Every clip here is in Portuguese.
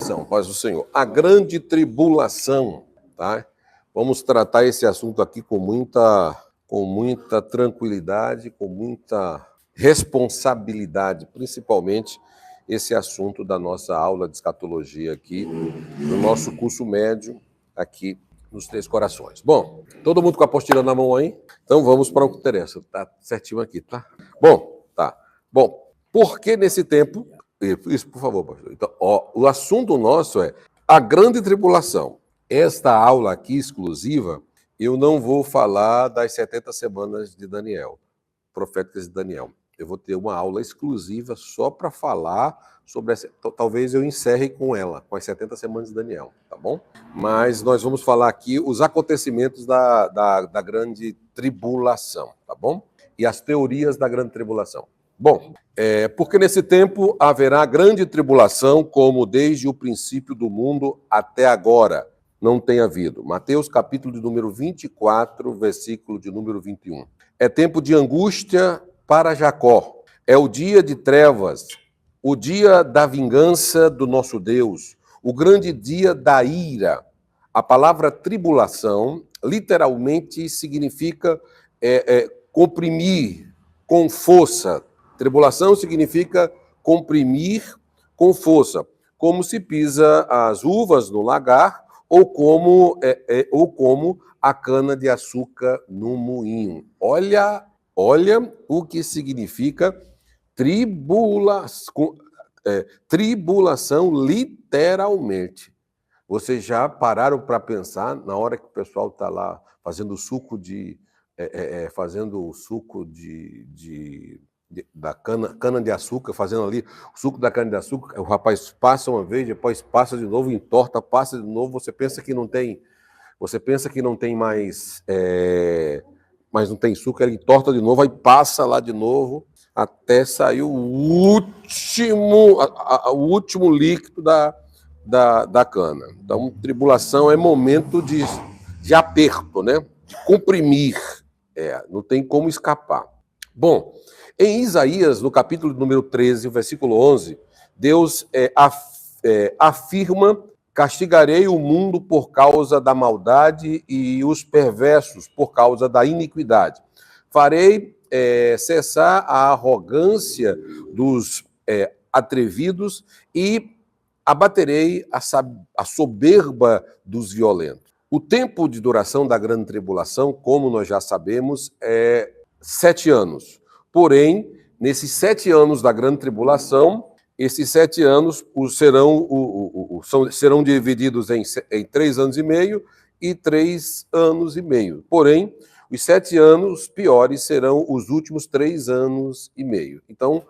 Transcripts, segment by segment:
tribulação, paz do Senhor. A grande tribulação, tá? Vamos tratar esse assunto aqui com muita tranquilidade, com muita responsabilidade, principalmente esse assunto da nossa aula de escatologia aqui, no nosso curso médio, aqui nos Três Corações. Bom, todo mundo com a apostila na mão aí? Então vamos para o que interessa. Tá certinho aqui, tá? Bom, tá. Bom, por que nesse tempo... Isso, por favor, pastor. Então, o assunto nosso é a grande tribulação. Esta aula aqui exclusiva, eu não vou falar das 70 semanas de Daniel, proféticas de Daniel. Eu vou ter uma aula exclusiva só para falar sobre essa. Talvez eu encerre com ela, com as 70 semanas de Daniel, tá bom? Mas nós vamos falar aqui os acontecimentos da grande tribulação, tá bom? E as teorias da grande tribulação. Bom, porque nesse tempo haverá grande tribulação, como desde o princípio do mundo até agora não tem havido. Mateus capítulo de número 24, versículo de número 21. É tempo de angústia para Jacó. É o dia de trevas, o dia da vingança do nosso Deus, o grande dia da ira. A palavra tribulação literalmente significa comprimir com força. Tribulação significa comprimir com força, como se pisa as uvas no lagar ou como a cana-de-açúcar no moinho. Olha o que significa tribulação literalmente. Vocês já pararam para pensar, na hora que o pessoal está lá fazendo o suco da cana-de-açúcar, fazendo ali o suco da cana-de-açúcar, o rapaz passa uma vez, depois passa de novo, entorta, passa de novo, você pensa que não tem mais, mas não tem suco, ele entorta de novo, aí passa lá de novo, até sair o último líquido da cana. Então, tribulação é momento de aperto, né? De comprimir, não tem como escapar. Bom, em Isaías, no capítulo número 13, versículo 11, Deus afirma: castigarei o mundo por causa da maldade e os perversos por causa da iniquidade. Farei cessar a arrogância dos atrevidos e abaterei a soberba dos violentos. O tempo de duração da grande tribulação, como nós já sabemos, é 7 anos. Porém, nesses 7 anos da grande tribulação, esses 7 anos serão divididos em 3 anos e meio e 3 anos e meio. Porém, os 7 anos piores serão os últimos 3 anos e meio. Então,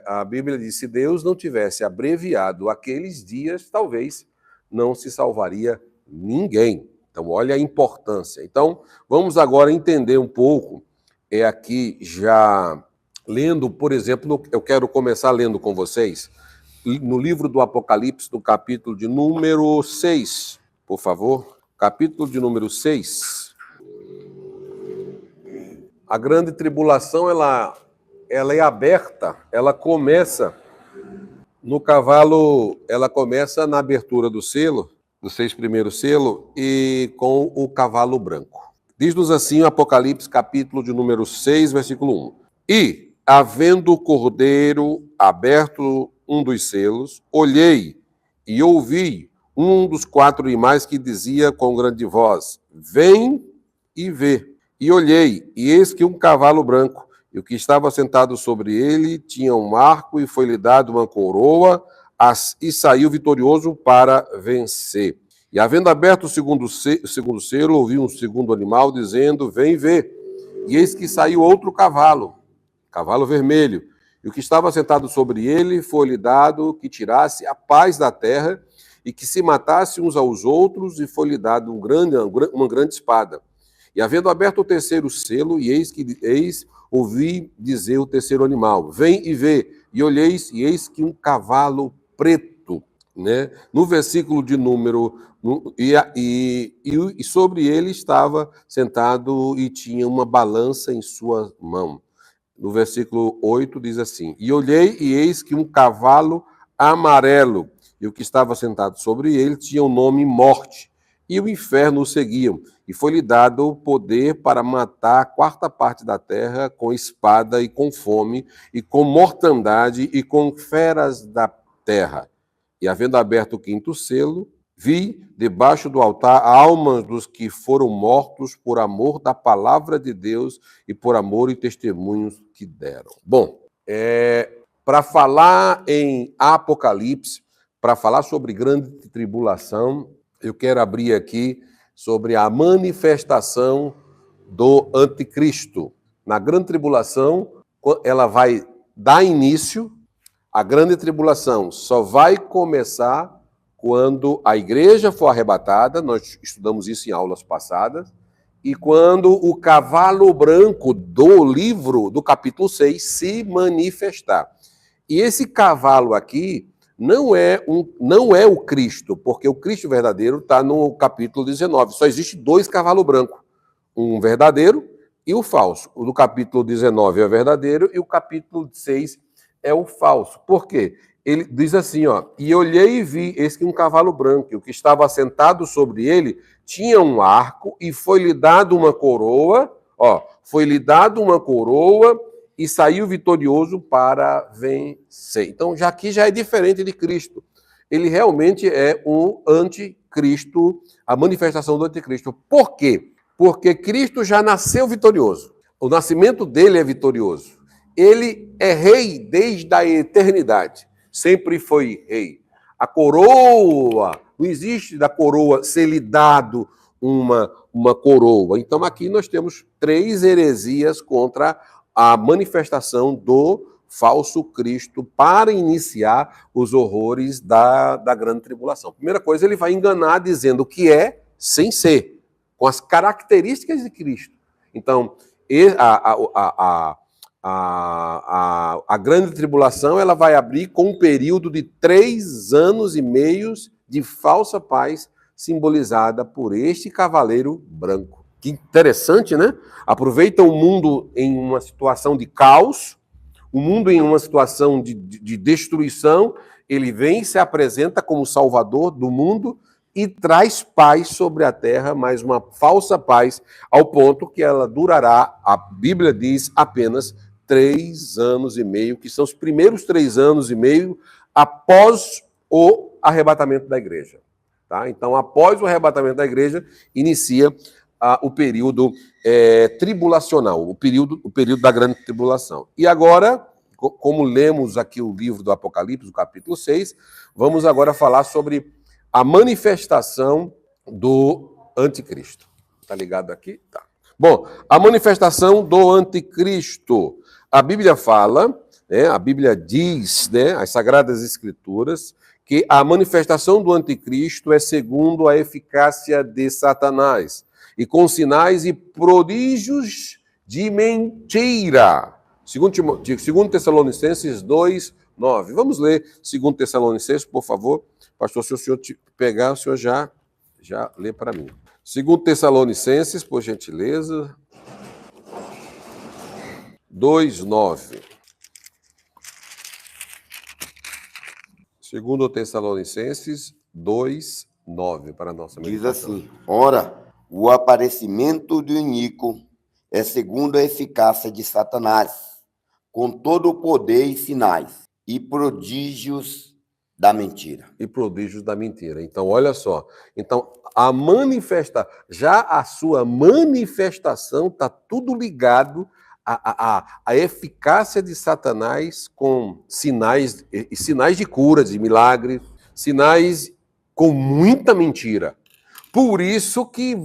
a Bíblia diz: se Deus não tivesse abreviado aqueles dias, talvez não se salvaria ninguém. Então, olha a importância. Então, vamos agora entender um pouco. Aqui já lendo, por exemplo, eu quero começar lendo com vocês no livro do Apocalipse, no capítulo de número 6, por favor. Capítulo de número 6. A grande tribulação, ela é aberta, ela começa no cavalo, ela começa na abertura do selo, dos 6 primeiros selos, e com o cavalo branco. Diz-nos assim o Apocalipse, capítulo de número 6, versículo 1. E, havendo o cordeiro aberto um dos selos, olhei e ouvi um dos 4 animais que dizia com grande voz: vem e vê. E olhei, e eis que um cavalo branco, e o que estava sentado sobre ele tinha um arco, e foi-lhe dado uma coroa, e saiu vitorioso para vencer. E havendo aberto o segundo selo, ouvi um segundo animal dizendo: vem ver. E eis que saiu outro cavalo vermelho. E o que estava sentado sobre ele foi-lhe dado que tirasse a paz da terra e que se matasse uns aos outros, e foi-lhe dado uma grande espada. E havendo aberto o terceiro selo, ouvi dizer o terceiro animal: vem e vê. E olheis, e eis que um cavalo preto, né? No versículo de número... E sobre ele estava sentado e tinha uma balança em sua mão. No versículo 8 diz assim: e olhei, e eis que um cavalo amarelo, e o que estava sentado sobre ele tinha o nome Morte, e o inferno o seguiam. E foi-lhe dado o poder para matar a quarta parte da terra com espada e com fome, e com mortandade e com feras da terra. E havendo aberto o quinto selo, vi debaixo do altar almas dos que foram mortos por amor da palavra de Deus e por amor e testemunhos que deram. Bom, para falar em Apocalipse, para falar sobre grande tribulação, eu quero abrir aqui sobre a manifestação do anticristo. Na grande tribulação, ela vai dar início. A grande tribulação só vai começar quando a igreja for arrebatada, nós estudamos isso em aulas passadas, e quando o cavalo branco do livro, do capítulo 6, se manifestar. E esse cavalo aqui não é o Cristo, porque o Cristo verdadeiro está no capítulo 19. Só existe 2 cavalos brancos, um verdadeiro e o falso. O do capítulo 19 é o verdadeiro e o capítulo 6 é o falso. Por quê? Ele diz assim, ó, e olhei e vi, eis que um cavalo branco, e o que estava sentado sobre ele tinha um arco, e foi-lhe dado uma coroa, foi-lhe dado uma coroa, e saiu vitorioso para vencer. Então, aqui já é diferente de Cristo. Ele realmente é um anticristo, a manifestação do anticristo. Por quê? Porque Cristo já nasceu vitorioso. O nascimento dele é vitorioso. Ele é rei desde a eternidade. Sempre foi rei. A coroa, não existe da coroa ser lhe dado uma coroa. Então, aqui nós temos 3 heresias contra a manifestação do falso Cristo para iniciar os horrores da grande tribulação. Primeira coisa, ele vai enganar dizendo que é sem ser, com as características de Cristo. Então, a grande tribulação ela vai abrir com um período de 3 anos e meio de falsa paz, simbolizada por este cavaleiro branco. Que interessante, né? Aproveita o mundo em uma situação de caos, o mundo em uma situação de destruição, ele vem e se apresenta como salvador do mundo e traz paz sobre a terra, mas uma falsa paz, ao ponto que ela durará, a Bíblia diz, apenas 3 anos e meio, que são os primeiros 3 anos e meio após o arrebatamento da igreja. Tá? Então, após o arrebatamento da igreja, inicia o período tribulacional, o período da grande tribulação. E agora, como lemos aqui o livro do Apocalipse, o capítulo 6, vamos agora falar sobre a manifestação do anticristo. Tá ligado aqui? Tá. Bom, a manifestação do anticristo. A Bíblia fala, a Bíblia diz, as Sagradas Escrituras, que a manifestação do anticristo é segundo a eficácia de Satanás, e com sinais e prodígios de mentira. Segundo Tessalonicenses 2, 9. Vamos ler 2 Tessalonicenses, por favor. Pastor, se o senhor pegar, o senhor já lê para mim. 2 Tessalonicenses, por gentileza. 2, 9. 2 Tessalonicenses 2, 9, para a nossa meditação. Diz assim, ora, o aparecimento do iníquo é segundo a eficácia de Satanás, com todo o poder e sinais, e prodígios da mentira. E prodígios da mentira. Então, olha só. Então, já a sua manifestação está tudo ligado à eficácia de Satanás com sinais de cura, de milagres, sinais com muita mentira. Por isso que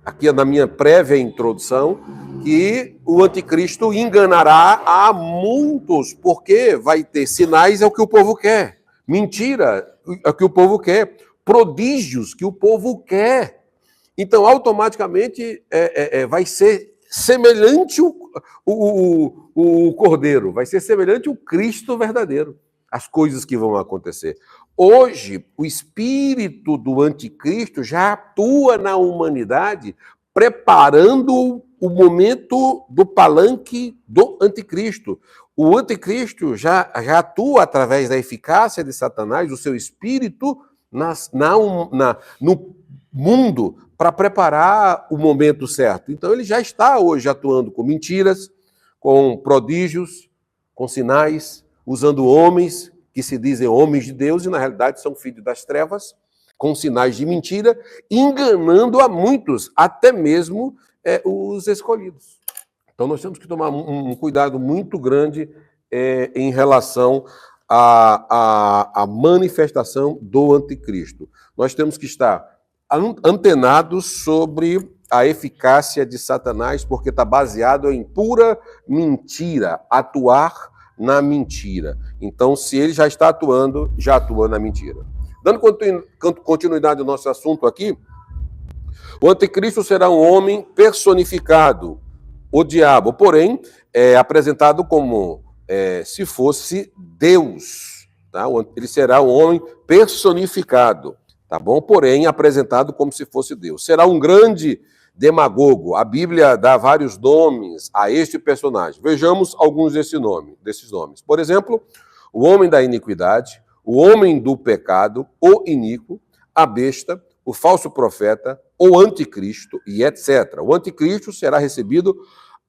aqui na minha prévia introdução, que o anticristo enganará a muitos, porque vai ter sinais, é o que o povo quer. Mentira, é o que o povo quer. Prodígios, que o povo quer. Então, automaticamente, vai ser semelhante o Cordeiro, vai ser semelhante o Cristo verdadeiro. As coisas que vão acontecer. Hoje, o espírito do anticristo já atua na humanidade preparando o momento do palanque do anticristo. O anticristo já atua através da eficácia de Satanás, do seu espírito, no mundo, para preparar o momento certo. Então ele já está hoje atuando com mentiras, com prodígios, com sinais, usando homens que se dizem homens de Deus e na realidade são filhos das trevas, com sinais de mentira, enganando a muitos, até mesmo os escolhidos. Então nós temos que tomar um cuidado muito grande em relação à manifestação do anticristo. Nós temos que estar antenados sobre a eficácia de Satanás, porque está baseado em pura mentira, atuar na mentira. Então, se ele já está atuando, já atua na mentira. Dando continuidade ao nosso assunto aqui, o anticristo será um homem personificado, o diabo, porém, é apresentado como se fosse Deus. Tá? Ele será um homem personificado, tá bom? Porém, apresentado como se fosse Deus. Será um grande demagogo. A Bíblia dá vários nomes a este personagem. Vejamos alguns desses nomes. Por exemplo, o homem da iniquidade, o homem do pecado, o iníquo, a besta, o falso profeta, o anticristo e etc. O anticristo será recebido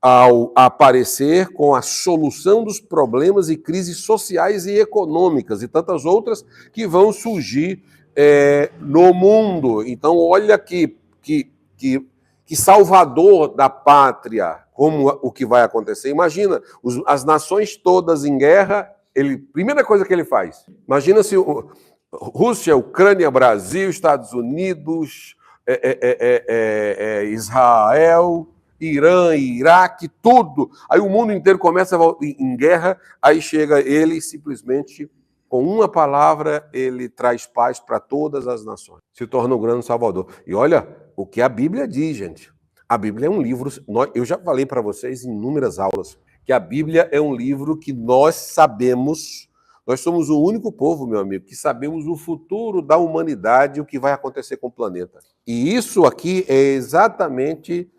ao aparecer com a solução dos problemas e crises sociais e econômicas e tantas outras que vão surgir no mundo. Então, olha que salvador da pátria, como o que vai acontecer. Imagina, as nações todas em guerra, primeira coisa que ele faz, imagina se Rússia, Ucrânia, Brasil, Estados Unidos, Israel, Irã, Iraque, tudo. Aí o mundo inteiro começa em guerra, aí chega ele simplesmente, com uma palavra, ele traz paz para todas as nações. Se torna um grande salvador. E olha o que a Bíblia diz, gente. A Bíblia é um livro, eu já falei para vocês em inúmeras aulas, que a Bíblia é um livro que nós sabemos, nós somos o único povo, meu amigo, que sabemos o futuro da humanidade, o que vai acontecer com o planeta. E isso aqui é exatamente...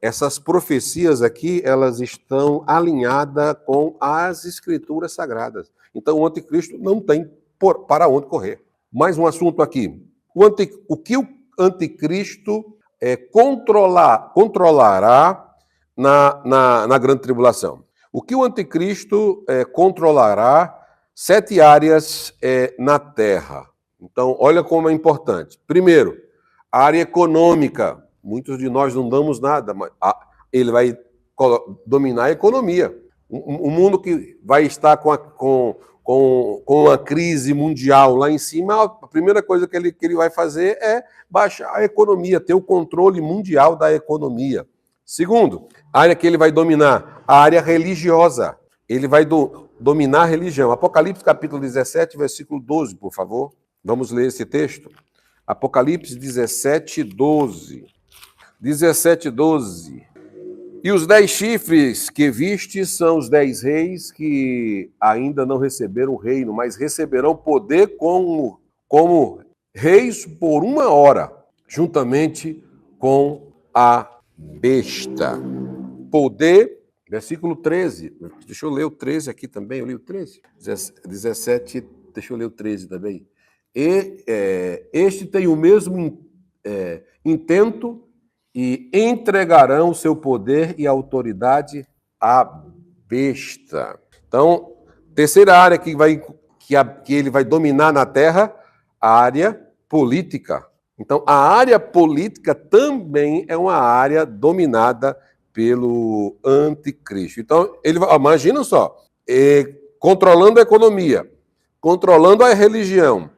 essas profecias aqui, elas estão alinhadas com as escrituras sagradas. Então, o anticristo não tem para onde correr. Mais um assunto aqui. O que o anticristo controlará na grande tribulação? O que o anticristo controlará 7 áreas na terra. Então, olha como é importante. Primeiro, a área econômica. Muitos de nós não damos nada, mas ele vai dominar a economia. Um mundo que vai estar com a crise mundial lá em cima, a primeira coisa que ele vai fazer é baixar a economia, ter o controle mundial da economia. Segundo, a área que ele vai dominar, a área religiosa. Ele vai dominar a religião. Apocalipse capítulo 17, versículo 12, por favor. Vamos ler esse texto. Apocalipse 17, 12. 17:12. E os 10 chifres que viste são os 10 reis que ainda não receberam o reino, mas receberão poder como reis por 1 hora, juntamente com a besta. Poder, versículo 13. Deixa eu ler o 13 aqui também, eu li o 13. 17, deixa eu ler o 13 também. Este tem o mesmo intento e entregarão o seu poder e autoridade à besta. Então, terceira área que ele vai dominar na terra, a área política. Então, a área política também é uma área dominada pelo anticristo. Então, imagina só, controlando a economia, controlando a religião,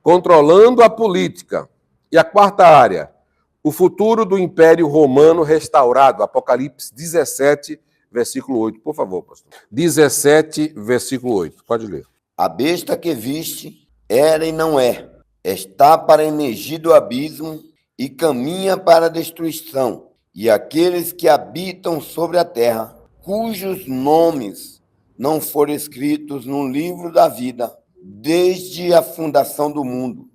controlando a política. E a quarta área, o futuro do Império Romano restaurado. Apocalipse 17, versículo 8. Por favor, pastor. 17, versículo 8. Pode ler. A besta que viste era e não é. Está para emergir do abismo e caminha para a destruição. E aqueles que habitam sobre a terra, cujos nomes não foram escritos no livro da vida, desde a fundação do mundo,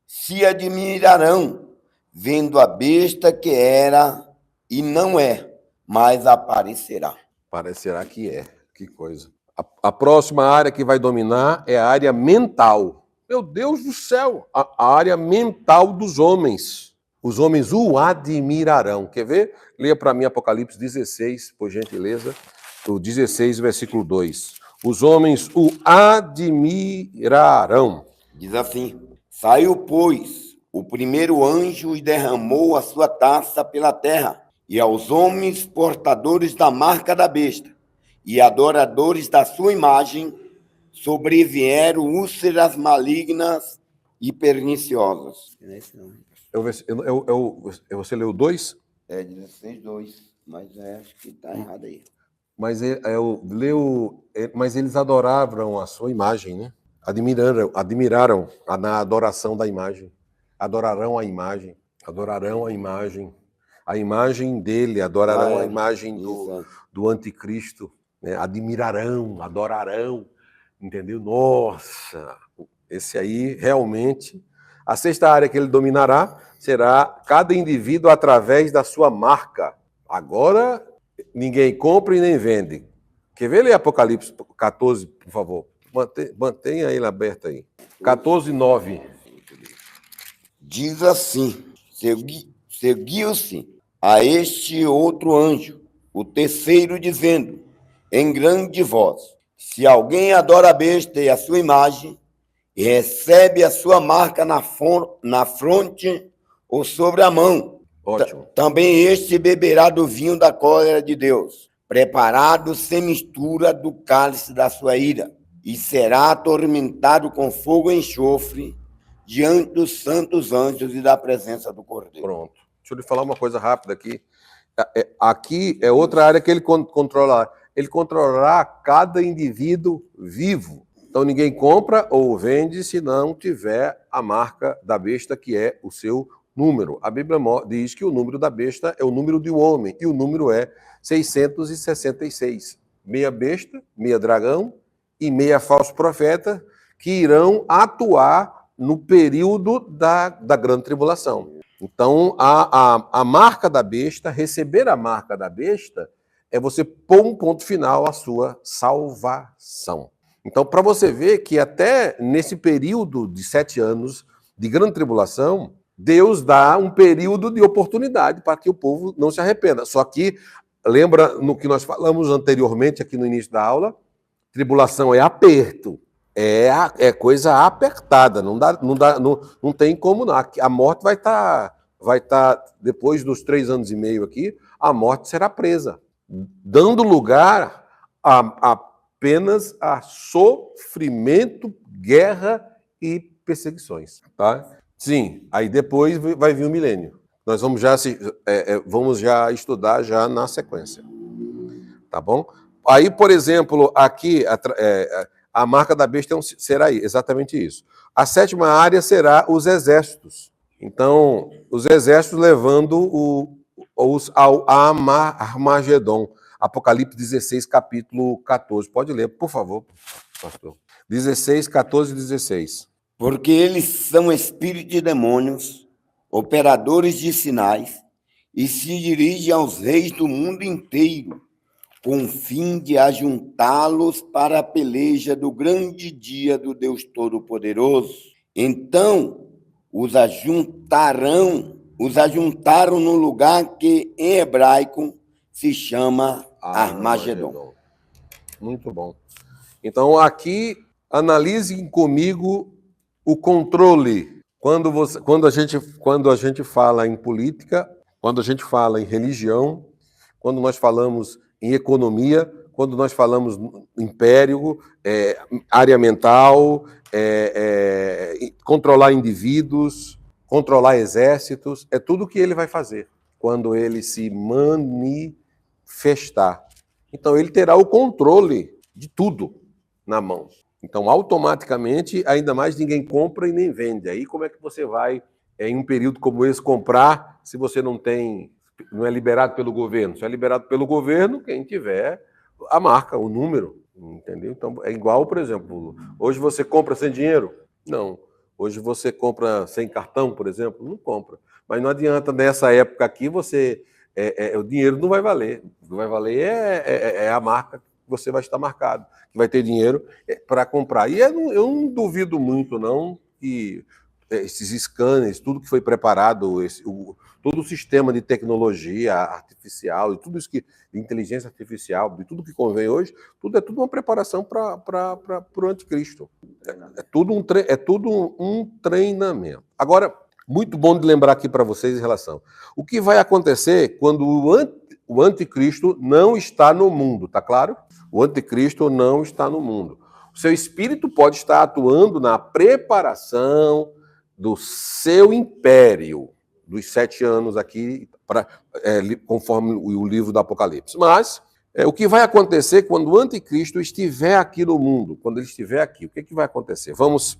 se admirarão vendo a besta que era e não é, mas aparecerá. Parecerá que é. Que coisa. A próxima área que vai dominar é a área mental. Meu Deus do céu! A área mental dos homens. Os homens o admirarão. Quer ver? Leia para mim Apocalipse 16, por gentileza. O 16, versículo 2. Os homens o admirarão. Diz assim: saiu, pois, o primeiro anjo e derramou a sua taça pela terra, e aos homens portadores da marca da besta e adoradores da sua imagem sobrevieram úlceras malignas e perniciosas. Você leu 2? É 16:2, mas acho que está errado aí. Mas mas eles adoravam a sua imagem, né? Admiraram na adoração da imagem. Adorarão a imagem. Adorarão a imagem. A imagem dele, adorarão a imagem do anticristo. Né? Adorarão. Entendeu? Nossa! Esse aí, realmente... A sexta área que ele dominará será cada indivíduo através da sua marca. Agora... Ninguém compra e nem vende. Quer ver ler Apocalipse 14, por favor? Mantenha ele aberto aí. 14:9. Diz assim: seguiu-se a este outro anjo, o terceiro, dizendo, em grande voz: se alguém adora a besta e a sua imagem, e recebe a sua marca na fronte ou sobre a mão, Ótimo. Também este beberá do vinho da cólera de Deus, preparado sem mistura do cálice da sua ira, e será atormentado com fogo e enxofre diante dos santos anjos e da presença do Cordeiro. Pronto. Deixa eu lhe falar uma coisa rápida aqui. Aqui é outra área que ele controla. Ele controlará cada indivíduo vivo. Então ninguém compra ou vende se não tiver a marca da besta, que é o seu número. A Bíblia diz que o número da besta é o número do homem, e o número é 666. Meia besta, meia dragão e meia falso profeta, que irão atuar no período da grande tribulação. Então, a marca da besta, receber a marca da besta, é você pôr um ponto final à sua salvação. Então, para você ver que até nesse período de 7 anos de grande tribulação, Deus dá um período de oportunidade para que o povo não se arrependa. Só que, lembra no que nós falamos anteriormente aqui no início da aula, tribulação é aperto, é coisa apertada, não tem como não. A morte vai estar depois dos 3 anos e meio aqui, a morte será presa, dando lugar apenas a sofrimento, guerra e perseguições, tá? Sim, aí depois vai vir o milênio. Nós vamos já estudar já na sequência, tá bom? Aí, por exemplo, aqui a marca da besta será exatamente isso. A 7ª área será os exércitos. Então, os exércitos levando ao Armagedon. Apocalipse 16, capítulo 14. Pode ler, por favor, pastor. 16, 14 e 16. Porque eles são espíritos de demônios, operadores de sinais, e se dirigem aos reis do mundo inteiro, com o fim de ajuntá-los para a peleja do grande dia do Deus Todo-Poderoso. Então, os ajuntaram no lugar que, em hebraico, se chama Armagedon. Muito bom. Então, aqui, analisem comigo o controle. Quando a gente fala em política, quando a gente fala em religião, quando nós falamos em economia, quando nós falamos em império, área mental, controlar indivíduos, controlar exércitos, é tudo o que ele vai fazer quando ele se manifestar. Então, ele terá o controle de tudo na mão. Então, automaticamente, ainda mais ninguém compra e nem vende. Aí, como é que você vai, em um período como esse, comprar se você não é liberado pelo governo? Se é liberado pelo governo, quem tiver a marca, o número, entendeu? Então, é igual, por exemplo, hoje você compra sem dinheiro? Não. Hoje você compra sem cartão, por exemplo? Não compra. Mas não adianta, nessa época aqui, o dinheiro não vai valer. O que vai valer é a marca que você vai estar marcado, que vai ter dinheiro para comprar. E eu não duvido muito, não, que esses scanners, tudo que foi preparado, todo o sistema de tecnologia artificial e tudo isso de inteligência artificial, de tudo que convém hoje, tudo uma preparação para o anticristo. É tudo um treinamento. Agora, muito bom de lembrar aqui para vocês em relação. O que vai acontecer quando o anticristo não está no mundo, tá claro? O anticristo não está no mundo. O seu espírito pode estar atuando na preparação do seu império, dos 7 anos aqui, conforme o livro do Apocalipse. Mas o que vai acontecer quando o anticristo estiver aqui no mundo? Quando ele estiver aqui, o que vai acontecer? Vamos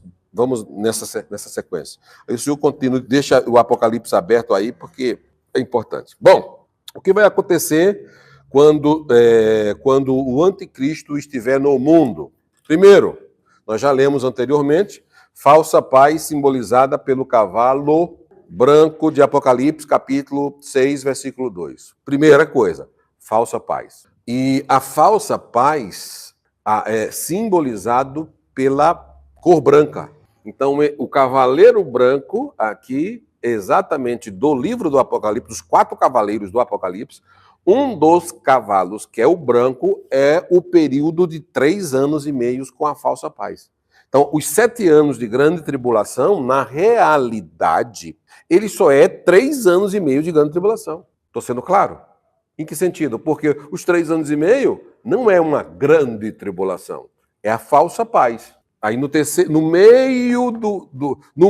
nessa sequência. Aí o senhor continua, deixa o Apocalipse aberto aí, porque é importante. Bom, o que vai acontecer quando o anticristo estiver no mundo? Primeiro, nós já lemos anteriormente, falsa paz simbolizada pelo cavalo branco de Apocalipse, capítulo 6, versículo 2. Primeira coisa, falsa paz. E a falsa paz é simbolizado pela cor branca. Então, o cavaleiro branco, aqui, exatamente do livro do Apocalipse, dos 4 cavaleiros do Apocalipse, um dos cavalos, que é o branco, é o período de 3 anos e meio com a falsa paz. Então, os 7 anos de grande tribulação, na realidade, ele só é 3 anos e meio de grande tribulação. Estou sendo claro? Em que sentido? Porque os 3 anos e meio não é uma grande tribulação, é a falsa paz. Aí no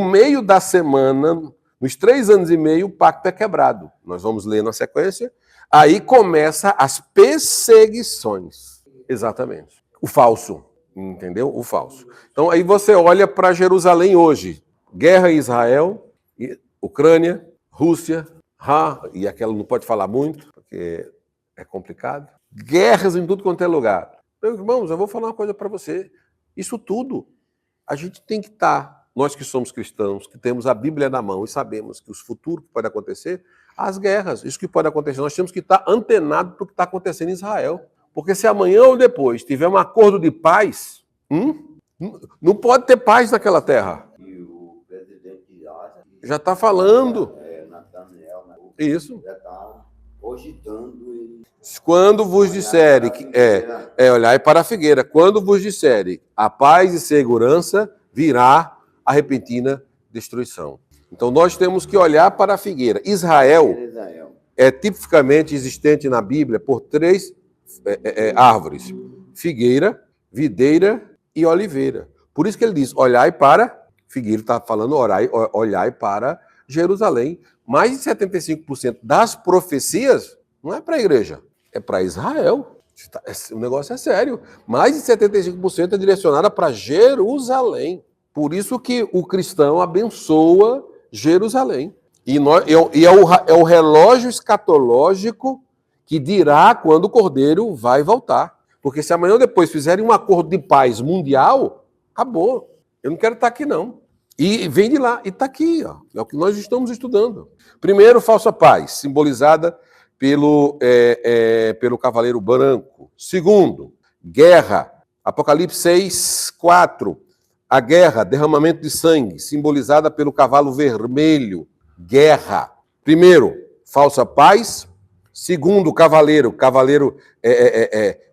meio da semana, nos 3 anos e meio, o pacto é quebrado. Nós vamos ler na sequência. Aí começa as perseguições. Exatamente. O falso. Entendeu? O falso. Então aí você olha para Jerusalém hoje. Guerra em Israel, Ucrânia, Rússia, e aquela não pode falar muito, porque é complicado. Guerras em tudo quanto é lugar. Meus irmãos, eu vou falar uma coisa para você. Isso tudo, a gente tem que estar, nós que somos cristãos, que temos a Bíblia na mão e sabemos que os futuros que podem acontecer, as guerras, isso que pode acontecer, nós temos que estar antenados para o que está acontecendo em Israel. Porque se amanhã ou depois tiver um acordo de paz, não pode ter paz naquela terra. E o presidente já está falando. Nathaniel, Isso. já está cogitando. Quando vos disserem, olhai para a figueira, quando vos disserem a paz e segurança, virá a repentina destruição. Então nós temos que olhar para a figueira. Israel é tipicamente existente na Bíblia por 3 árvores: figueira, videira e oliveira. Por isso que ele diz, olhai para, figueira está falando, olhai para Jerusalém. Mais de 75% das profecias não é para a igreja, é para Israel. O negócio é sério. Mais de 75% é direcionada para Jerusalém. Por isso que o cristão abençoa Jerusalém. E é o relógio escatológico que dirá quando o Cordeiro vai voltar. Porque se amanhã ou depois fizerem um acordo de paz mundial, acabou. Eu não quero estar aqui, não. E vem de lá, e está aqui, ó. É o que nós estamos estudando. Primeiro, falsa paz, simbolizada pelo cavaleiro branco. Segundo, guerra. Apocalipse 6, 4. A guerra, derramamento de sangue, simbolizada pelo cavalo vermelho. Guerra. Primeiro, falsa paz. Segundo, cavaleiro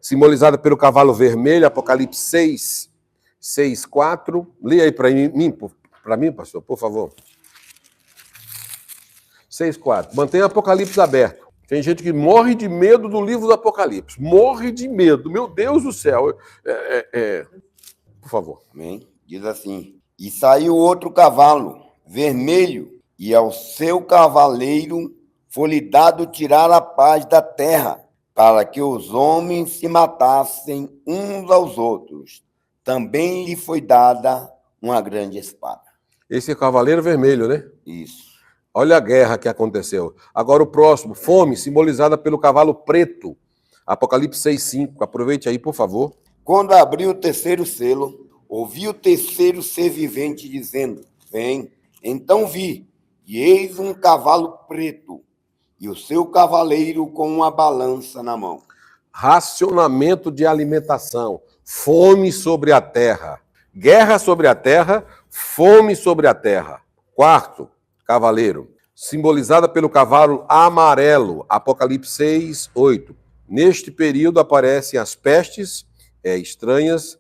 simbolizado pelo cavalo vermelho, Apocalipse 6, 4. Leia aí para mim, pastor, por favor. 6, 4. Mantenha o Apocalipse aberto. Tem gente que morre de medo do livro do Apocalipse. Morre de medo. Meu Deus do céu. Por favor. Amém. Diz assim: e saiu outro cavalo, vermelho, e ao seu cavaleiro foi-lhe dado tirar a paz da terra, para que os homens se matassem uns aos outros. Também lhe foi dada uma grande espada. Esse é o cavaleiro vermelho, né? Isso. Olha a guerra que aconteceu. Agora o próximo, fome, simbolizada pelo cavalo preto. Apocalipse 6, 5. Aproveite aí, por favor. Quando abriu o 3º selo, ouvi o 3º ser vivente dizendo: vem. Então vi, E eis um cavalo preto, e o seu cavaleiro com uma balança na mão. Racionamento de alimentação, fome sobre a terra, guerra sobre a terra, fome sobre a terra. Quarto, cavaleiro, simbolizada pelo cavalo amarelo, Apocalipse 6, 8. Neste período aparecem as pestes estranhas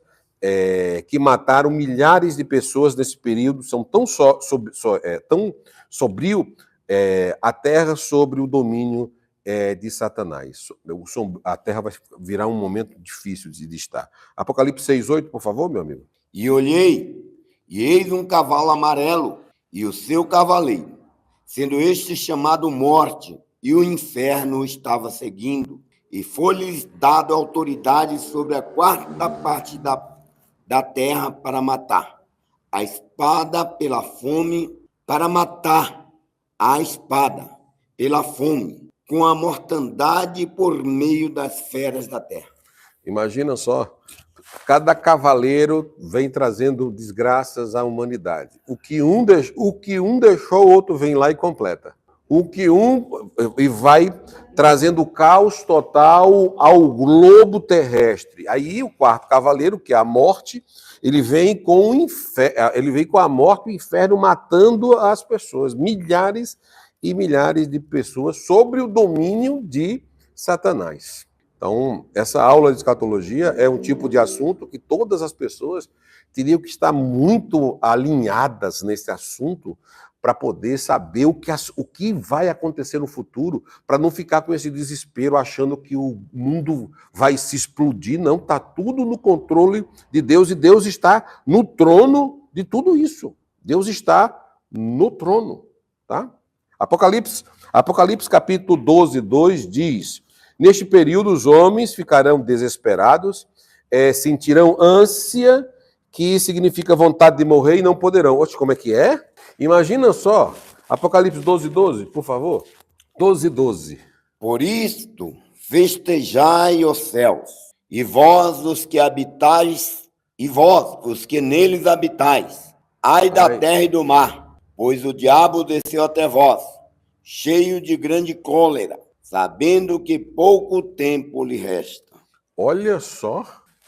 que mataram milhares de pessoas nesse período, são tão sombrio a terra sobre o domínio de Satanás. A terra vai virar um momento difícil de estar. Apocalipse 6:8, por favor, meu amigo. E olhei, e eis um cavalo amarelo, e o seu cavaleiro, sendo este chamado Morte, e o inferno o estava seguindo, e foi-lhes dado autoridade sobre a quarta parte da terra para matar, a espada pela fome, para matar a espada pela fome, com a mortandade por meio das feras da terra. Imagina só, cada cavaleiro vem trazendo desgraças à humanidade. O que um deixou, o outro vem lá e completa. E vai trazendo caos total ao globo terrestre. Aí o quarto cavaleiro, que é a morte, ele vem com a morte e o inferno matando as pessoas, milhares e milhares de pessoas sobre o domínio de Satanás. Então, essa aula de escatologia é um tipo de assunto que todas as pessoas teriam que estar muito alinhadas nesse assunto para poder saber o que vai acontecer no futuro, para não ficar com esse desespero achando que o mundo vai se explodir. Não, está tudo no controle de Deus e Deus está no trono de tudo isso. Deus está no trono, tá? Apocalipse capítulo 12, 2 diz: neste período os homens ficarão desesperados, sentirão ânsia, que significa vontade de morrer, e não poderão. Oxe, como é que é? Imagina só, Apocalipse 12, 12, por favor. 12, 12. Por isto, festejai os céus, e vós os que habitais, e vós os que neles habitais, ai da terra e do mar, pois o diabo desceu até vós, cheio de grande cólera, sabendo que pouco tempo lhe resta. Olha só.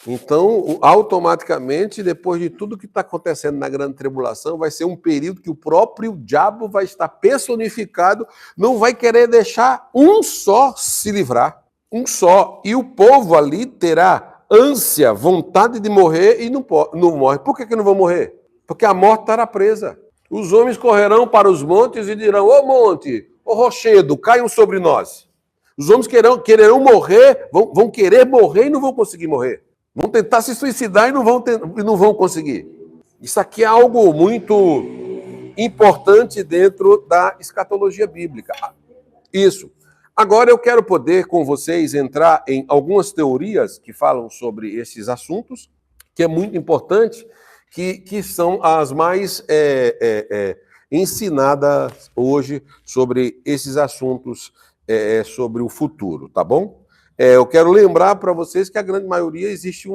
Então, automaticamente, depois de tudo que está acontecendo na grande tribulação, vai ser um período que o próprio diabo vai estar personificado, não vai querer deixar um só se livrar. Um só. E o povo ali terá ânsia, vontade de morrer e não morre. Por que não vão morrer? Porque a morte estará presa. Os homens correrão para os montes e dirão: ô monte, ô rochedo, caiam sobre nós. Os homens quererão morrer, vão querer morrer e não vão conseguir morrer. Vão tentar se suicidar e não vão conseguir. Isso aqui é algo muito importante dentro da escatologia bíblica. Isso. Agora eu quero poder com vocês entrar em algumas teorias que falam sobre esses assuntos, que é muito importante, que são as mais ensinadas hoje sobre esses assuntos, sobre o futuro, tá bom? Eu quero lembrar para vocês que a grande maioria existe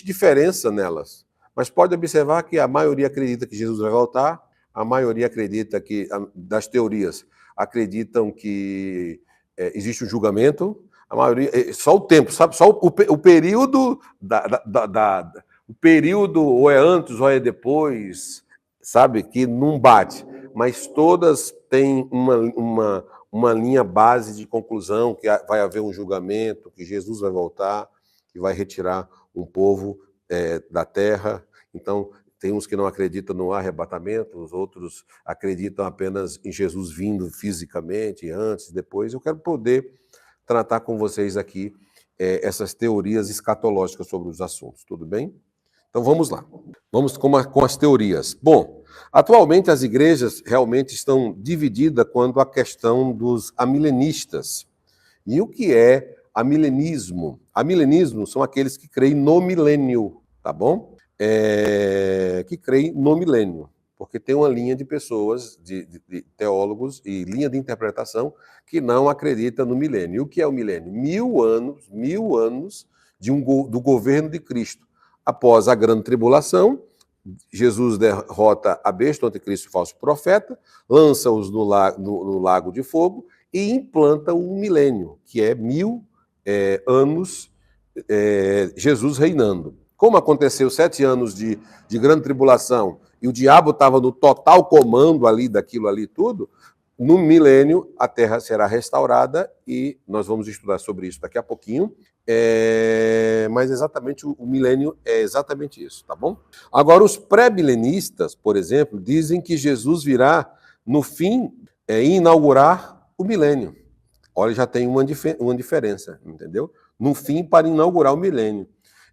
diferença nelas, mas pode observar que a maioria acredita que Jesus vai voltar, a maioria acredita que, das teorias, acreditam que existe um julgamento, a maioria, só o tempo, sabe? Só o período o período ou é antes ou é depois, sabe? Que não bate, mas todas têm uma linha base de conclusão, que vai haver um julgamento, que Jesus vai voltar, que vai retirar um povo da terra. Então, tem uns que não acreditam no arrebatamento, os outros acreditam apenas em Jesus vindo fisicamente, antes, depois. Eu quero poder tratar com vocês aqui essas teorias escatológicas sobre os assuntos, tudo bem? Então vamos lá, vamos com as teorias. Bom, atualmente as igrejas realmente estão divididas quanto à questão dos amilenistas. E o que é amilenismo? Amilenismo são aqueles que creem no milênio, tá bom? Que creem no milênio, porque tem uma linha de pessoas, de teólogos e linha de interpretação que não acredita no milênio. E o que é o milênio? 1000 anos do governo de Cristo. Após a grande tribulação, Jesus derrota a besta, o anticristo e o falso profeta, lança-os no lago de fogo e implanta o milênio, que é 1000 anos Jesus reinando. Como aconteceu 7 anos de grande tribulação e o diabo estava no total comando ali daquilo ali tudo, no milênio a terra será restaurada e nós vamos estudar sobre isso daqui a pouquinho. Mas exatamente o milênio é exatamente isso, tá bom? Agora, os pré-milenistas, por exemplo, dizem que Jesus virá no fim inaugurar o milênio. Olha, já tem uma diferença, entendeu? No fim, para inaugurar o milênio.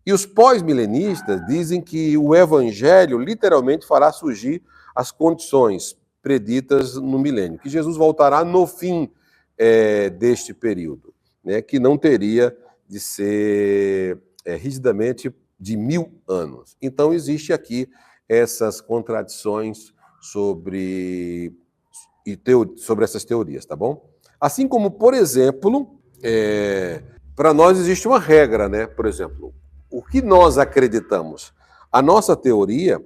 E os pós-milenistas dizem que o evangelho literalmente fará surgir as condições preditas no milênio, que Jesus voltará no fim deste período, né, que não teria de ser rigidamente de 1000 anos. Então, existe aqui essas contradições sobre essas teorias, tá bom? Assim como, por exemplo, para nós existe uma regra, né? Por exemplo, o que nós acreditamos? A nossa teoria,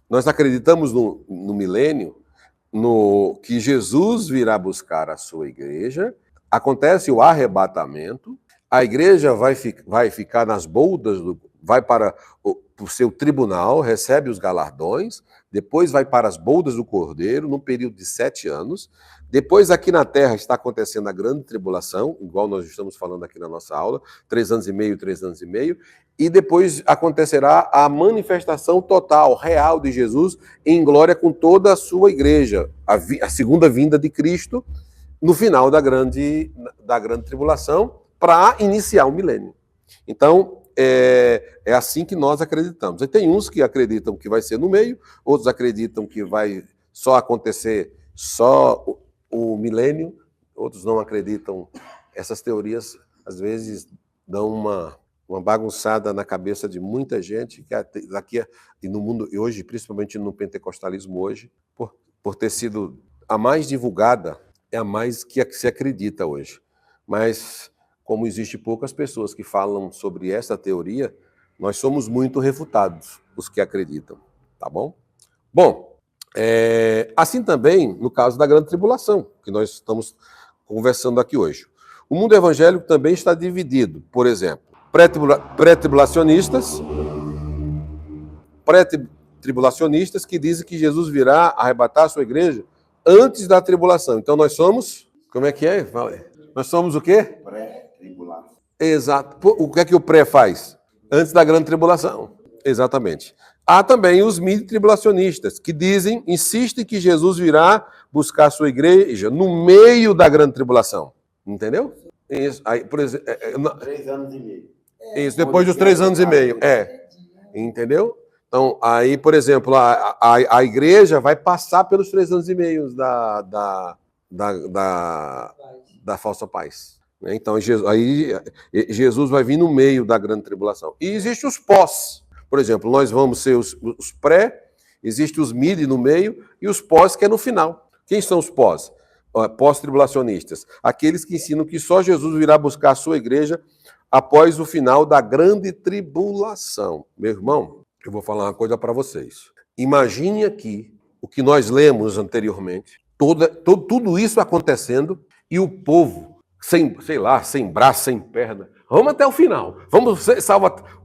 nós acreditamos no milênio, que Jesus virá buscar a sua igreja, acontece o arrebatamento, a igreja vai ficar nas boldas, vai para o seu tribunal, recebe os galardões, depois vai para as boldas do Cordeiro, num período de 7 anos, depois aqui na Terra está acontecendo a grande tribulação, igual nós estamos falando aqui na nossa aula, 3 anos e meio, 3 anos e meio, e depois acontecerá a manifestação total, real de Jesus em glória com toda a sua igreja, a segunda vinda de Cristo, no final da grande tribulação, para iniciar o milênio. Então, é assim que nós acreditamos. E tem uns que acreditam que vai ser no meio, outros acreditam que vai só acontecer só o milênio, outros não acreditam. Essas teorias, às vezes, dão uma bagunçada na cabeça de muita gente, que daqui e no mundo, e hoje, principalmente no pentecostalismo hoje, por ter sido a mais divulgada, é a mais que se acredita hoje. Mas, como existe poucas pessoas que falam sobre essa teoria, nós somos muito refutados, os que acreditam, tá bom? Bom, assim também no caso da grande tribulação, que nós estamos conversando aqui hoje. O mundo evangélico também está dividido, por exemplo, pré-tribulacionistas que dizem que Jesus virá arrebatar a sua igreja antes da tribulação. Então nós somos, como é que é? Nós somos o quê? Pré-tribulação. Exato. O que é que o pré faz? Antes da grande tribulação. Exatamente. Há também os midi-tribulacionistas, que insistem que Jesus virá buscar a sua igreja no meio da grande tribulação. Entendeu? Isso. Aí, por exemplo, 3 anos e meio. Isso, depois dos 3 anos e meio. Entendeu? Então, aí, por exemplo, a igreja vai passar pelos 3 anos e meio da falsa paz. Então, Jesus vai vir no meio da grande tribulação. E existem os pós. Por exemplo, nós vamos ser os pré, existem os midi no meio e os pós, que é no final. Quem são os pós? Pós-tribulacionistas. Aqueles que ensinam que só Jesus virá buscar a sua igreja após o final da grande tribulação. Meu irmão, eu vou falar uma coisa para vocês. Imagine aqui o que nós lemos anteriormente, tudo isso acontecendo e o povo, sem braço, sem perna. Vamos até o final. Vamos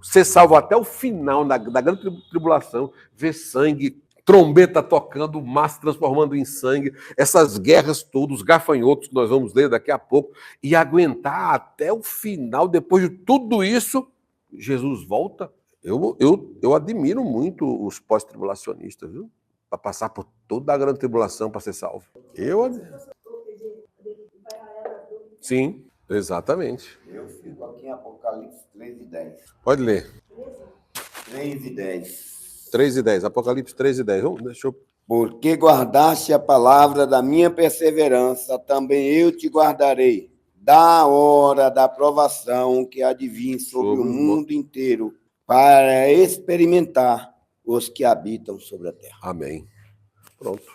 ser salvo até o final da grande tribulação, ver sangue, trombeta tocando, mar se transformando em sangue, essas guerras todas, os gafanhotos que nós vamos ler daqui a pouco, e aguentar até o final. Depois de tudo isso, Jesus volta. Eu admiro muito os pós-tribulacionistas, viu? Para passar por toda a grande tribulação para ser salvo. Sim, exatamente. Eu fico aqui em Apocalipse 3:10. Pode ler. 3:10. 3:10, Apocalipse 3:10. Deixa eu... Porque guardaste a palavra da minha perseverança, também eu te guardarei da hora da provação que há de vir sobre o mundo inteiro, para experimentar os que habitam sobre a terra. Amém. Pronto.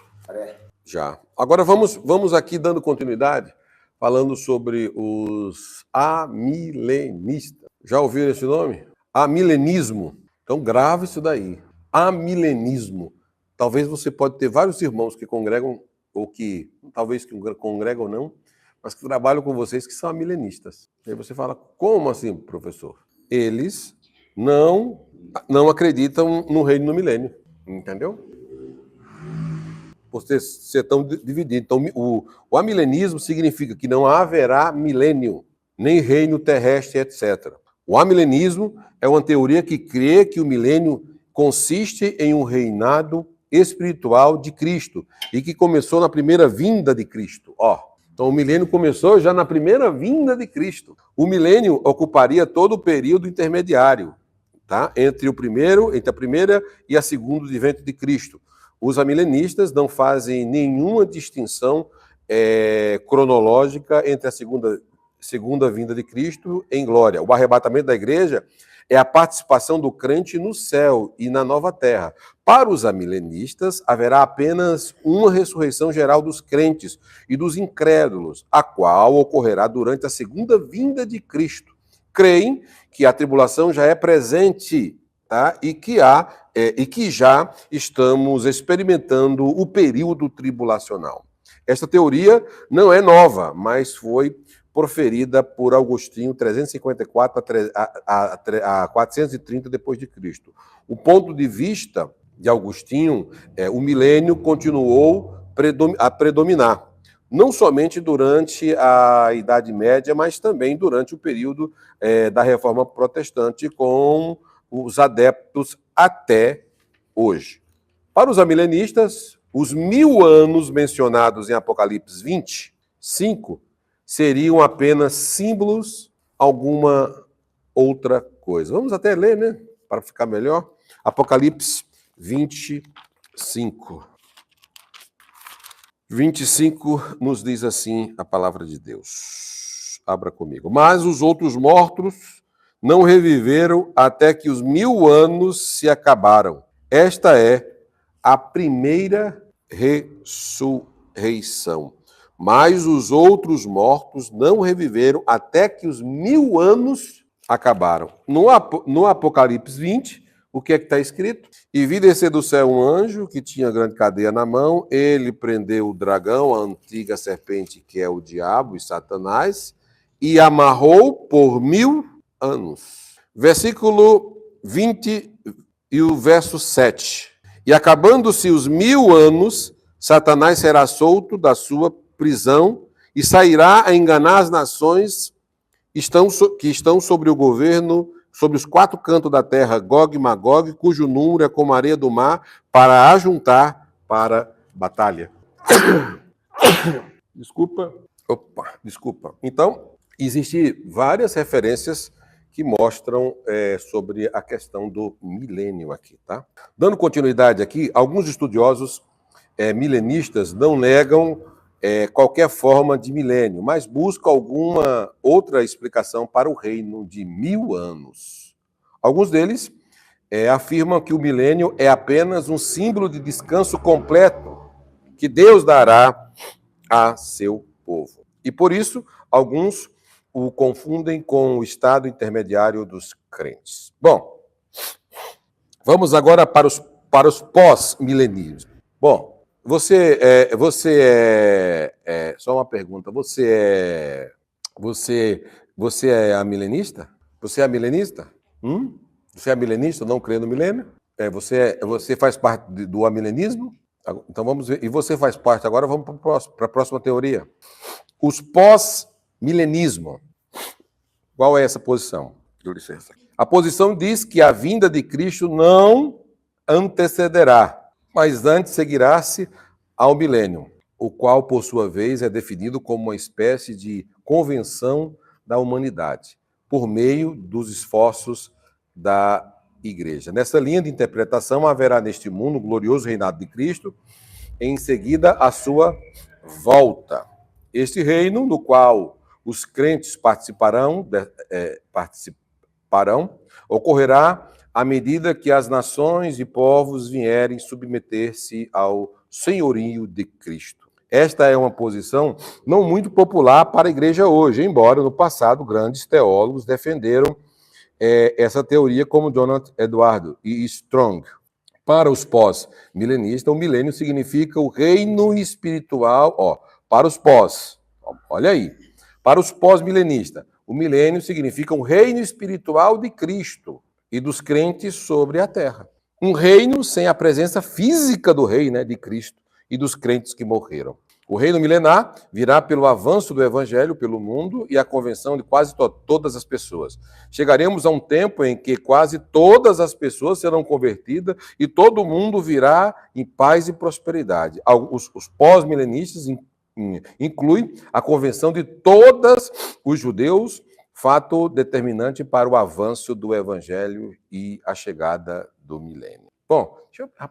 Já. Agora vamos aqui dando continuidade, falando sobre os amilenistas. Já ouviram esse nome? Amilenismo. Então grave isso daí. amilenismo. Talvez você pode ter vários irmãos que congregam, ou que, talvez que congregam ou não, mas que trabalham com vocês que são amilenistas. E aí você fala, como assim, professor? Eles não acreditam no reino no milênio, entendeu? Vocês estão divididos. Então, o amilenismo significa que não haverá milênio, nem reino terrestre, etc. O amilenismo é uma teoria que crê que o milênio consiste em um reinado espiritual de Cristo e que começou na primeira vinda de Cristo. Então, o milênio começou já na primeira vinda de Cristo. O milênio ocuparia todo o período intermediário, tá? Entre a primeira e a segunda advento de Cristo. Os amilenistas não fazem nenhuma distinção cronológica entre a segunda vinda de Cristo em glória. O arrebatamento da igreja é a participação do crente no céu e na nova terra. Para os amilenistas, haverá apenas uma ressurreição geral dos crentes e dos incrédulos, a qual ocorrerá durante a segunda vinda de Cristo. Creem que a tribulação já é presente, tá? E que já estamos experimentando o período tribulacional. Esta teoria não é nova, mas foi proferida por Agostinho 354 a 430 depois de Cristo. O ponto de vista de Agostinho, o milênio continuou a predominar, não somente durante a Idade Média, mas também durante o período da Reforma Protestante, com os adeptos até hoje. Para os amilenistas, os 1000 anos mencionados em Apocalipse 25 seriam apenas símbolos, alguma outra coisa. Vamos até ler, né? Para ficar melhor. Apocalipse 25. 25 nos diz assim a palavra de Deus. Abra comigo. Mas os outros mortos não reviveram até que os 1000 anos se acabaram. Esta é a primeira ressurreição. Mas os outros mortos não reviveram até que os 1000 anos acabaram. No Apocalipse 20, o que é que está escrito? E vi descer do céu um anjo que tinha grande cadeia na mão. Ele prendeu o dragão, a antiga serpente, que é o diabo e Satanás, e amarrou por 1000 anos. Versículo 20 e o verso 7. E acabando-se os 1000 anos, Satanás será solto da sua prisão e sairá a enganar as nações que estão sobre o governo, sobre os 4 cantos da terra, Gog e Magog, cujo número é como a areia do mar, para ajuntar para batalha. Desculpa. Então, existem várias referências que mostram sobre a questão do milênio aqui, tá? Dando continuidade aqui, alguns estudiosos milenistas não negam qualquer forma de milênio, mas buscam alguma outra explicação para o reino de 1000 anos. Alguns deles afirmam que o milênio é apenas um símbolo de descanso completo que Deus dará a seu povo. E por isso, alguns o confundem com o estado intermediário dos crentes. Bom, vamos agora para os pós-milenismos. Bom, só uma pergunta, você é amilenista? Você é milenista? Você é milenista, não crê no milênio? Você faz parte do amilenismo? Então vamos ver. E você faz parte agora, vamos para a próxima teoria. Os pós-milenismo. Qual é essa posição? Dê licença. A posição diz que a vinda de Cristo não antecederá, mas antes seguirá-se ao milênio, o qual, por sua vez, é definido como uma espécie de convenção da humanidade, por meio dos esforços da Igreja. Nessa linha de interpretação, haverá neste mundo o glorioso reinado de Cristo, em seguida a sua volta. Este reino, no qual os crentes participarão, ocorrerá à medida que as nações e povos vierem submeter-se ao senhorio de Cristo. Esta é uma posição não muito popular para a igreja hoje, embora no passado grandes teólogos defenderam essa teoria, como Jonathan Eduardo e Strong. Para os pós-milenistas, o milênio significa o reino espiritual, para os pós, olha aí, para os pós-milenistas, o milênio significa um reino espiritual de Cristo e dos crentes sobre a terra. Um reino sem a presença física do rei, né, de Cristo e dos crentes que morreram. O reino milenar virá pelo avanço do evangelho pelo mundo e a convenção de quase todas as pessoas. Chegaremos a um tempo em que quase todas as pessoas serão convertidas e todo mundo virá em paz e prosperidade. Os pós-milenistas incluem a convenção de todos os judeus, fato determinante para o avanço do evangelho e a chegada do milênio. Bom,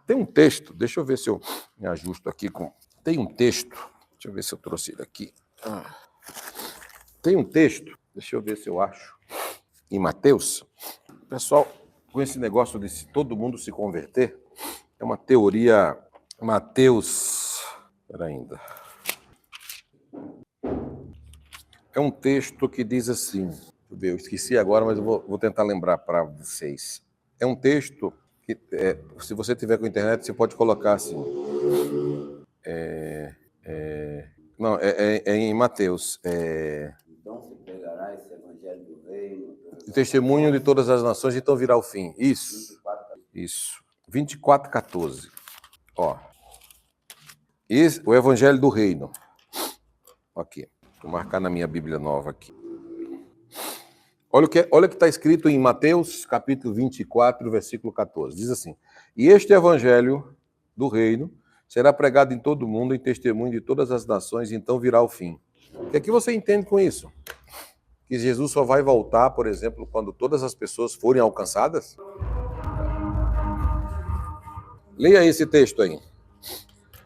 tem um texto, deixa eu ver se eu me ajusto aqui com... Tem um texto, deixa eu ver se eu trouxe ele aqui. Tem um texto, deixa eu ver se eu acho, em Mateus. Pessoal, com esse negócio de todo mundo se converter, é uma teoria, Mateus, espera ainda. É um texto que diz assim, deixa eu ver, eu esqueci agora, mas eu vou tentar lembrar para vocês. É um texto que, se você tiver com a internet, você pode colocar assim. Não, é em Mateus. Então se pregará esse evangelho do reino. O testemunho de todas as nações, então virá o fim. Isso. 24:14. O evangelho do reino. Aqui. Vou marcar na minha Bíblia nova aqui. Olha o que está escrito em Mateus, capítulo 24, versículo 14. Diz assim: E este evangelho do reino será pregado em todo o mundo em testemunho de todas as nações, e então virá o fim. O que é que você entende com isso? Que Jesus só vai voltar, por exemplo, quando todas as pessoas forem alcançadas? Leia esse texto aí,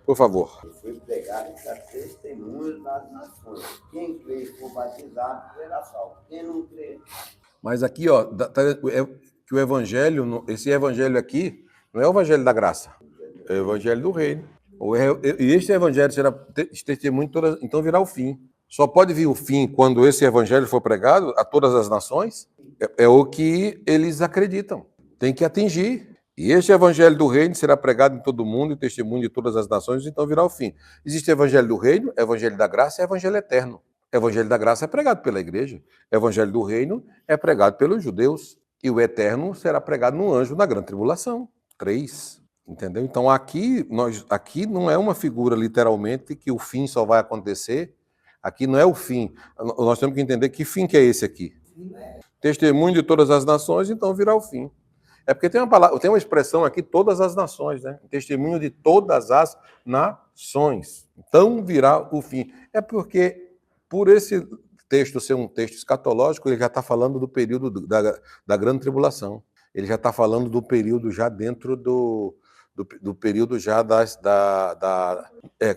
por favor. Foi pregado esse testemunho das nações. Quem crê e for batizado será salvo. Quem não crê... Mas aqui, que o evangelho, esse evangelho aqui, não é o evangelho da graça, é o evangelho do reino. E este evangelho será testemunho, então virá o fim. Só pode vir o fim quando esse evangelho for pregado a todas as nações? É o que eles acreditam. Tem que atingir. E este evangelho do reino será pregado em todo mundo, e testemunho de todas as nações, então virá o fim. Existe o evangelho do reino, evangelho da graça e evangelho eterno. O evangelho da graça é pregado pela igreja. O evangelho do reino é pregado pelos judeus. E o eterno será pregado no anjo na grande tribulação. 3. Entendeu? Então aqui não é uma figura literalmente que o fim só vai acontecer. Aqui não é o fim. Nós temos que entender que fim que é esse aqui. Testemunho de todas as nações, então virá o fim. É porque tem uma expressão aqui, todas as nações, né? Testemunho de todas as nações. Então virá o fim. É porque, por esse texto ser um texto escatológico, ele já está falando do período da grande tribulação. Ele já está falando do período já dentro do período já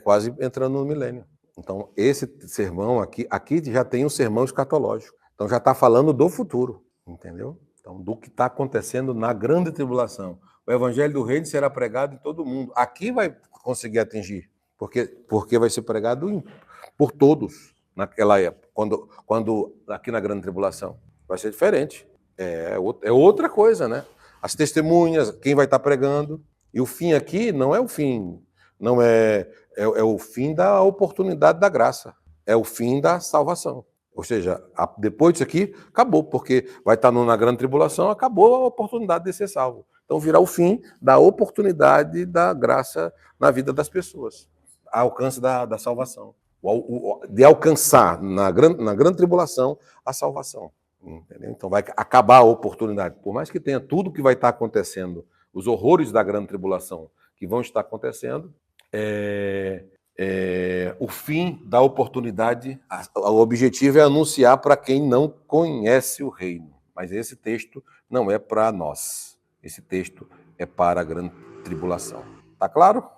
quase entrando no milênio. Então, esse sermão aqui já tem um sermão escatológico. Então, já está falando do futuro, entendeu? Então, do que está acontecendo na grande tribulação. O evangelho do reino será pregado em todo mundo. Aqui vai conseguir atingir, porque vai ser pregado por todos naquela época, quando aqui na grande tribulação. Vai ser diferente. É outra coisa, né? As testemunhas, quem vai estar pregando. E o fim aqui não é o fim, não é o fim da oportunidade da graça. É o fim da salvação. Ou seja, depois disso aqui, acabou, porque vai estar na grande tribulação, acabou a oportunidade de ser salvo. Então virá o fim da oportunidade da graça na vida das pessoas, alcance da salvação. De alcançar na grande tribulação a salvação. Entendeu? Então vai acabar a oportunidade. Por mais que tenha tudo que vai estar acontecendo, os horrores da grande tribulação que vão estar acontecendo, o fim da oportunidade, o objetivo é anunciar para quem não conhece o reino. Mas esse texto não é para nós. Esse texto é para a grande tribulação. Tá claro?